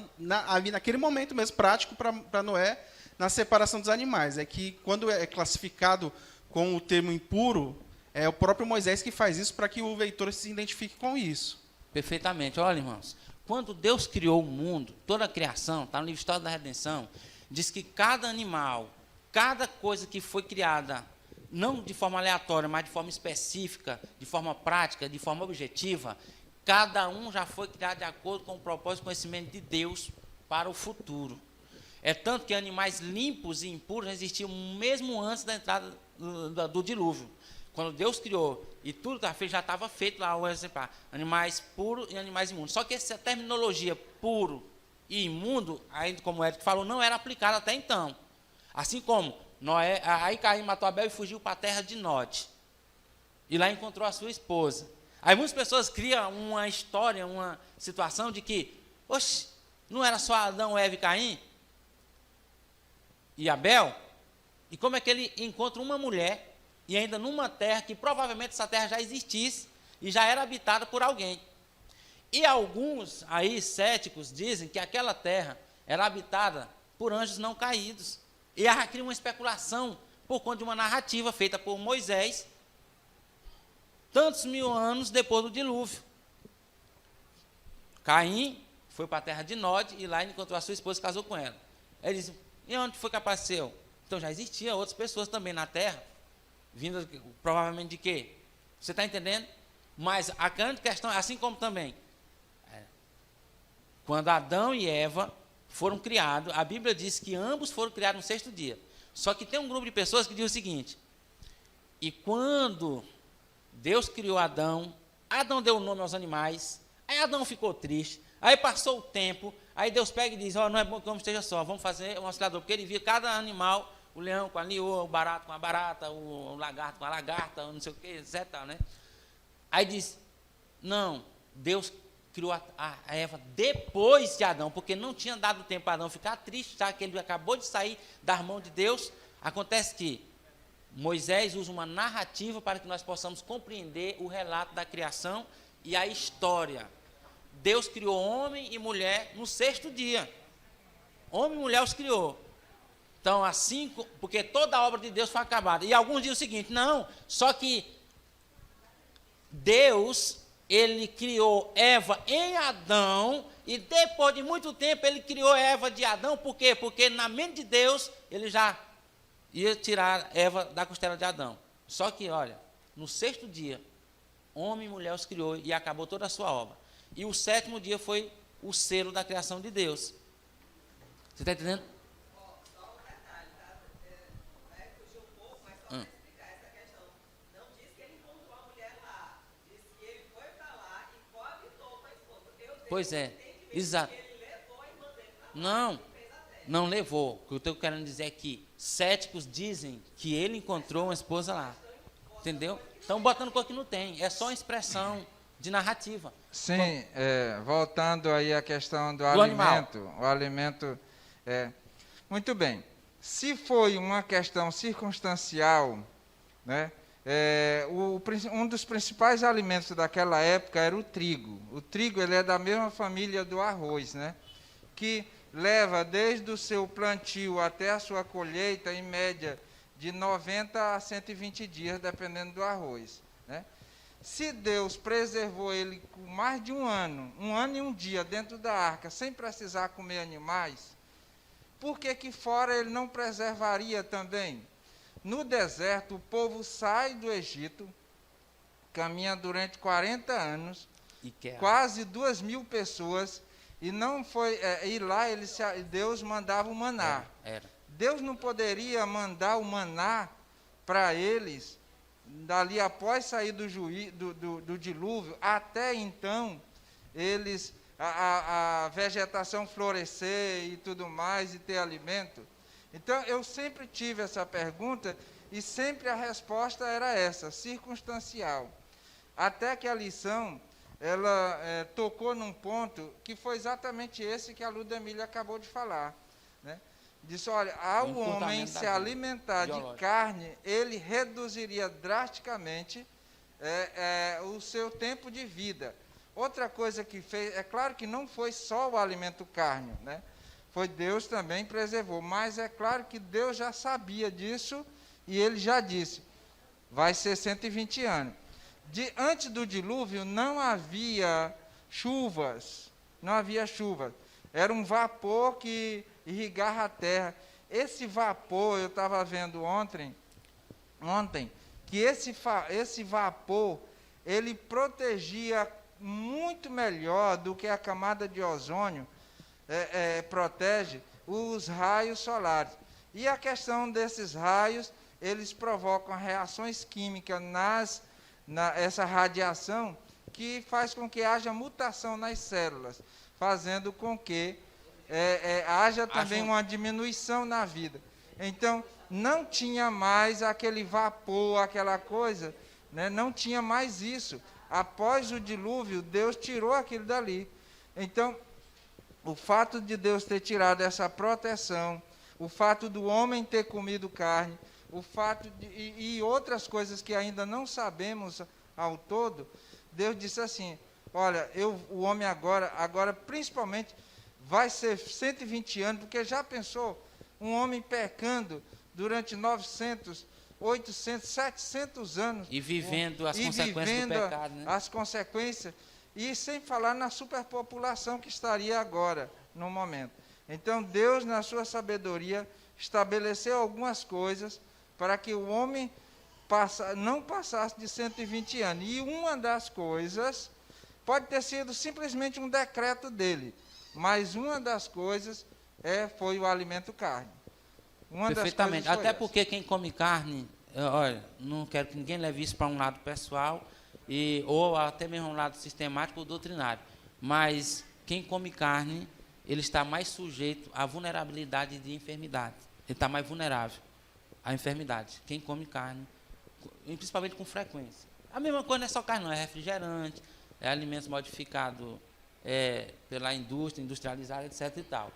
ali naquele momento mesmo, prático para Noé, na separação dos animais. É que quando é classificado com o termo impuro, é o próprio Moisés que faz isso para que o leitor se identifique com isso. Perfeitamente. Olha, irmãos, quando Deus criou o mundo, toda a criação, está no livro História da Redenção, diz que cada animal, cada coisa que foi criada, não de forma aleatória, mas de forma específica, de forma prática, de forma objetiva, cada um já foi criado de acordo com o propósito e conhecimento de Deus para o futuro. É tanto que animais limpos e impuros existiam mesmo antes da entrada do dilúvio. Quando Deus criou e tudo já estava feito lá o exemplar, animais puros e animais imundos. Só que essa terminologia puro e imundo, ainda como o Eric falou, não era aplicada até então. Assim como Noé, aí Caim matou Abel e fugiu para a terra de Nod. E lá encontrou a sua esposa. Aí muitas pessoas criam uma história, uma situação de que, oxe, não era só Adão, Eva e Caim? E Abel? E como é que ele encontra uma mulher, e ainda numa terra que provavelmente essa terra já existisse, e já era habitada por alguém. E alguns aí, céticos, dizem que aquela terra era habitada por anjos não caídos. E aí cria uma especulação por conta de uma narrativa feita por Moisés, tantos mil anos depois do dilúvio. Caim foi para a terra de Nod e lá ele encontrou a sua esposa e casou com ela. Ele disse, e onde foi que apareceu? Então já existiam outras pessoas também na terra, vindas provavelmente de quê? Você está entendendo? Mas a grande questão é assim como também, quando Adão e Eva foram criados, a Bíblia diz que ambos foram criados no sexto dia. Só que tem um grupo de pessoas que diz o seguinte, e quando Deus criou Adão, Adão deu o nome aos animais, aí Adão ficou triste, aí passou o tempo, aí Deus pega e diz, não é bom que o homem esteja só, vamos fazer um auxiliador, porque ele via cada animal, o leão com a leoa, o barato com a barata, o lagarto com a lagarta, não sei o que, etc. Né? Aí diz, não, Deus criou a Eva depois de Adão, porque não tinha dado tempo para Adão ficar triste, já que ele acabou de sair das mãos de Deus. Acontece que Moisés usa uma narrativa para que nós possamos compreender o relato da criação e a história. Deus criou homem e mulher no sexto dia. Homem e mulher os criou. Então, assim, porque toda a obra de Deus foi acabada. E alguns dizem o seguinte, não, só que Deus, ele criou Eva em Adão, e depois de muito tempo ele criou Eva de Adão, por quê? Porque na mente de Deus, ele já ia tirar Eva da costela de Adão. Só que, olha, no sexto dia, homem e mulher os criou e acabou toda a sua obra. E o sétimo dia foi o selo da criação de Deus. Você está entendendo? Só um detalhe, tá? Vai fugir um pouco, mas só para explicar essa questão. Não diz que ele encontrou a mulher lá. Diz que ele foi para lá e coabitou com a esposa. Pois é, exato. Ele levou a irmã dele para lá. Não, não levou. O que eu estou querendo dizer é que céticos dizem que ele encontrou uma esposa lá. Entendeu? Estão botando coisa que não tem. É só uma expressão de narrativa. Sim, voltando aí à questão do animal. alimento. O alimento. Muito bem. Se foi uma questão circunstancial, né, um dos principais alimentos daquela época era o trigo. O trigo ele é da mesma família do arroz, né, que leva desde o seu plantio até a sua colheita, em média, de 90 a 120 dias, dependendo do arroz. Né? Se Deus preservou ele com mais de um ano e um dia dentro da arca, sem precisar comer animais, por que fora ele não preservaria também? No deserto, o povo sai do Egito, caminha durante 40 anos, quase 2.000 pessoas, e não foi, e lá Deus mandava o maná. Deus não poderia mandar o maná para eles, dali após sair do dilúvio, até então, eles, a vegetação florescer e tudo mais, e ter alimento. Então, eu sempre tive essa pergunta, e sempre a resposta era essa, circunstancial. Até que a lição, ela tocou num ponto, que foi exatamente esse que a Ludemília acabou de falar, né? Disse, olha, ao homem se alimentar de carne, ele reduziria drasticamente o seu tempo de vida. Outra coisa que fez, é claro que não foi só o alimento carne, né? Foi Deus também preservou, mas é claro que Deus já sabia disso, e ele já disse, vai ser 120 anos. Antes do dilúvio não havia chuvas, era um vapor que irrigava a terra. Esse vapor, eu estava vendo ontem, que esse vapor, ele protegia muito melhor do que a camada de ozônio protege os raios solares. E a questão desses raios, eles provocam reações químicas essa radiação, que faz com que haja mutação nas células, fazendo com que haja também uma diminuição na vida. Então, não tinha mais aquele vapor, aquela coisa, né? Não tinha mais isso. Após o dilúvio, Deus tirou aquilo dali. Então, o fato de Deus ter tirado essa proteção, o fato do homem ter comido carne, o fato e outras coisas que ainda não sabemos ao todo, Deus disse assim, olha, o homem agora principalmente, vai ser 120 anos, porque já pensou, um homem pecando durante 900, 800, 700 anos. E vivendo as consequências do pecado, né? As consequências, e sem falar na superpopulação que estaria agora, no momento. Então, Deus, na sua sabedoria, estabeleceu algumas coisas para que o homem não passasse de 120 anos. E uma das coisas, pode ter sido simplesmente um decreto dele, mas uma das coisas foi o alimento carne. Perfeitamente. Até porque quem come carne, olha, não quero que ninguém leve isso para um lado pessoal, ou até mesmo um lado sistemático ou doutrinário. Mas quem come carne, ele está mais sujeito à vulnerabilidade de enfermidade. Ele está mais vulnerável à enfermidade. Quem come carne, principalmente com frequência. A mesma coisa não é só carne, não. É refrigerante, é alimentos modificados pela indústria, industrializada, etc. e tal.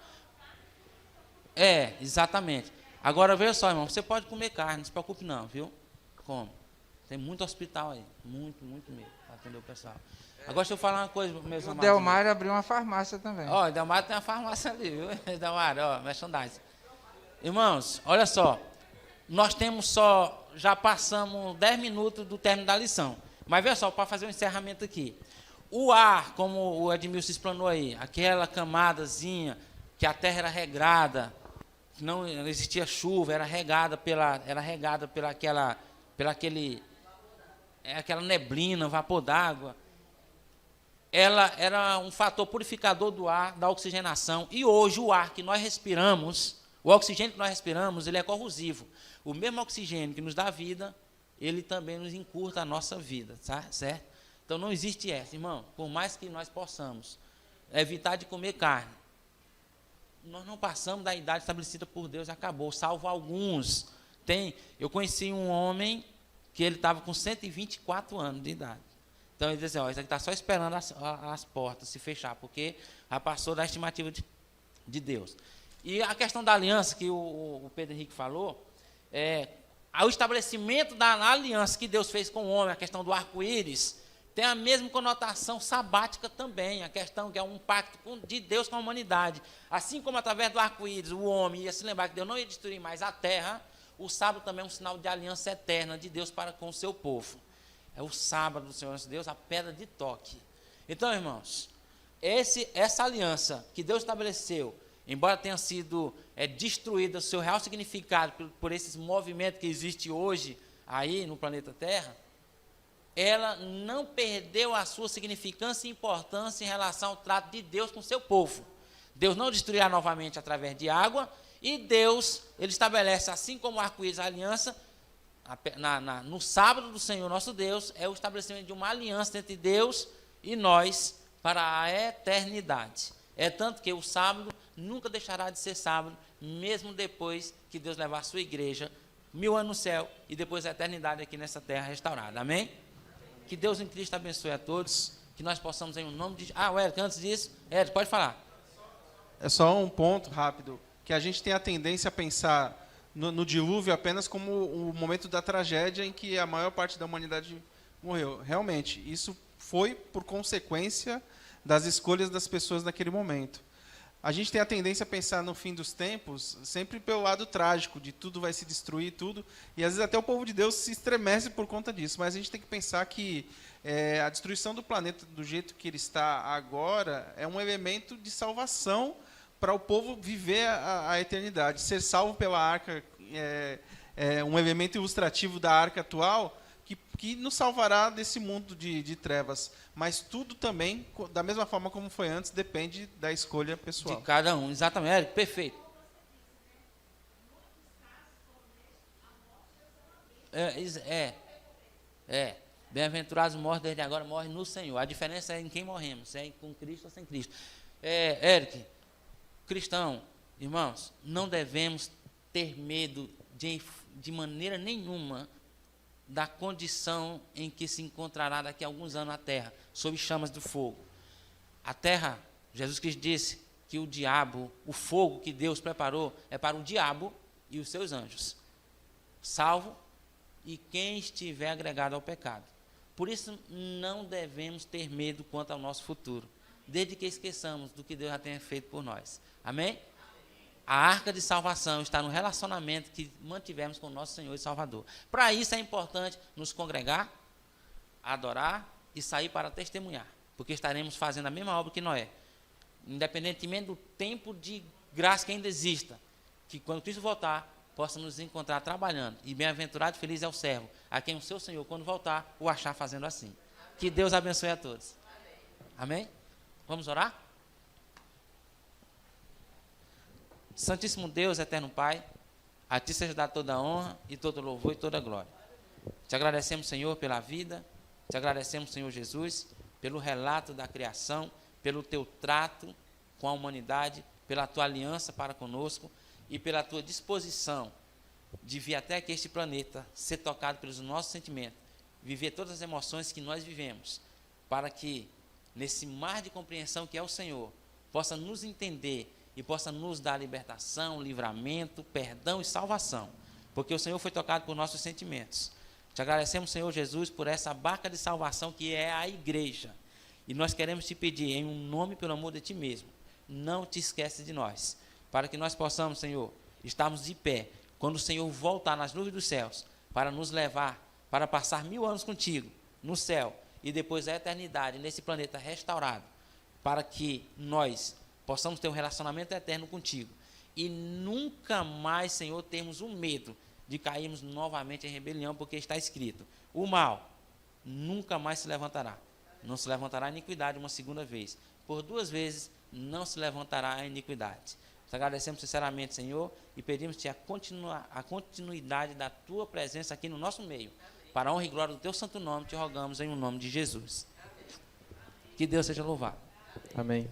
Exatamente. Agora, veja só, irmão, você pode comer carne, não se preocupe não, viu? Come. Tem muito hospital aí, muito mesmo, para atender o pessoal. Agora, deixa eu falar uma coisa, meus amados. O Delmar abriu uma farmácia também. Ó, o Delmar tem uma farmácia ali, viu? Delmar, ó, merchandising. Irmãos, olha só, nós já passamos 10 minutos do término da lição. Mas veja só, para fazer um encerramento aqui. O ar, como o Edmilson explanou aí, aquela camadazinha, que a terra era regrada, não existia chuva, era regada pela aquela neblina, vapor d'água. Ela era um fator purificador do ar, da oxigenação. E hoje o ar que nós respiramos, o oxigênio que nós respiramos, ele é corrosivo. O mesmo oxigênio que nos dá vida, ele também nos encurta a nossa vida, tá? Certo? Então não existe essa, irmão. Por mais que nós possamos evitar de comer carne, nós não passamos da idade estabelecida por Deus, acabou, salvo alguns. Eu conheci um homem que ele estava com 124 anos de idade. Então ele disse assim, isso aqui está só esperando as portas se fechar, porque já passou da estimativa de Deus. E a questão da aliança que o Pedro Henrique falou, o estabelecimento da aliança que Deus fez com o homem, a questão do arco-íris, tem a mesma conotação sabática também, a questão que é um pacto de Deus com a humanidade. Assim como através do arco-íris o homem ia se lembrar que Deus não ia destruir mais a terra, o sábado também é um sinal de aliança eterna de Deus para com o seu povo. É o sábado do Senhor nosso Deus, a pedra de toque. Então, irmãos, essa aliança que Deus estabeleceu, embora tenha sido destruída o seu real significado por esses movimentos que existem hoje aí no planeta Terra, ela não perdeu a sua significância e importância em relação ao trato de Deus com o seu povo. Deus não destruirá novamente através de água, e Deus, ele estabelece, assim como o arco-íris, a aliança, no sábado do Senhor nosso Deus, é o estabelecimento de uma aliança entre Deus e nós para a eternidade. É tanto que o sábado nunca deixará de ser sábado, mesmo depois que Deus levar a sua igreja 1000 anos no céu e depois a eternidade aqui nessa terra restaurada. Amém? Que Deus em Cristo abençoe a todos, que nós possamos em nome de... o Érico, antes disso, Érico, pode falar. É só um ponto rápido, que a gente tem a tendência a pensar no dilúvio apenas como o momento da tragédia em que a maior parte da humanidade morreu. Realmente, isso foi por consequência das escolhas das pessoas naquele momento. A gente tem a tendência a pensar no fim dos tempos sempre pelo lado trágico, de tudo vai se destruir, tudo, e às vezes até o povo de Deus se estremece por conta disso, mas a gente tem que pensar que a destruição do planeta do jeito que ele está agora é um elemento de salvação para o povo viver a eternidade. Ser salvo pela arca é um elemento ilustrativo da arca atual que nos salvará desse mundo de trevas. Mas tudo também, da mesma forma como foi antes, depende da escolha pessoal. De cada um, exatamente. Érico, perfeito. Bem-aventurados os mortos desde agora, morrem no Senhor. A diferença é em quem morremos, se é com Cristo ou sem Cristo. Érico, cristão, irmãos, não devemos ter medo de maneira nenhuma da condição em que se encontrará daqui a alguns anos a terra, sob chamas do fogo. A terra, Jesus Cristo disse que o diabo, o fogo que Deus preparou, é para o diabo e os seus anjos, salvo e quem estiver agregado ao pecado. Por isso, não devemos ter medo quanto ao nosso futuro, desde que esqueçamos do que Deus já tenha feito por nós. Amém? A arca de salvação está no relacionamento que mantivemos com o nosso Senhor e Salvador. Para isso é importante nos congregar, adorar e sair para testemunhar, porque estaremos fazendo a mesma obra que Noé. Independentemente do tempo de graça que ainda exista, que quando Cristo voltar, possa nos encontrar trabalhando. E bem-aventurado e feliz é o servo, a quem o seu Senhor, quando voltar, o achar fazendo assim. Que Deus abençoe a todos. Amém? Vamos orar? Santíssimo Deus, eterno Pai, a Ti seja dada toda a honra e todo o louvor e toda a glória. Te agradecemos, Senhor, pela vida, te agradecemos, Senhor Jesus, pelo relato da criação, pelo Teu trato com a humanidade, pela Tua aliança para conosco e pela Tua disposição de vir até aqui este planeta, ser tocado pelos nossos sentimentos, viver todas as emoções que nós vivemos, para que, nesse mar de compreensão que é o Senhor, possa nos entender e possa nos dar libertação, livramento, perdão e salvação, porque o Senhor foi tocado por nossos sentimentos. Te agradecemos, Senhor Jesus, por essa barca de salvação que é a igreja, e nós queremos te pedir, em um nome, pelo amor de Ti mesmo, não te esquece de nós, para que nós possamos, Senhor, estarmos de pé, quando o Senhor voltar nas nuvens dos céus, para nos levar, para passar 1000 anos contigo, no céu, e depois a eternidade, nesse planeta restaurado, para que nós possamos ter um relacionamento eterno contigo, e nunca mais, Senhor, termos o medo de cairmos novamente em rebelião, porque está escrito, o mal nunca mais se levantará, não se levantará a iniquidade uma segunda vez, por 2 vezes não se levantará a iniquidade. Te agradecemos sinceramente, Senhor, e pedimos-te a continuidade da Tua presença aqui no nosso meio, para a honra e glória do Teu santo nome, te rogamos em nome de Jesus. Que Deus seja louvado. Amém.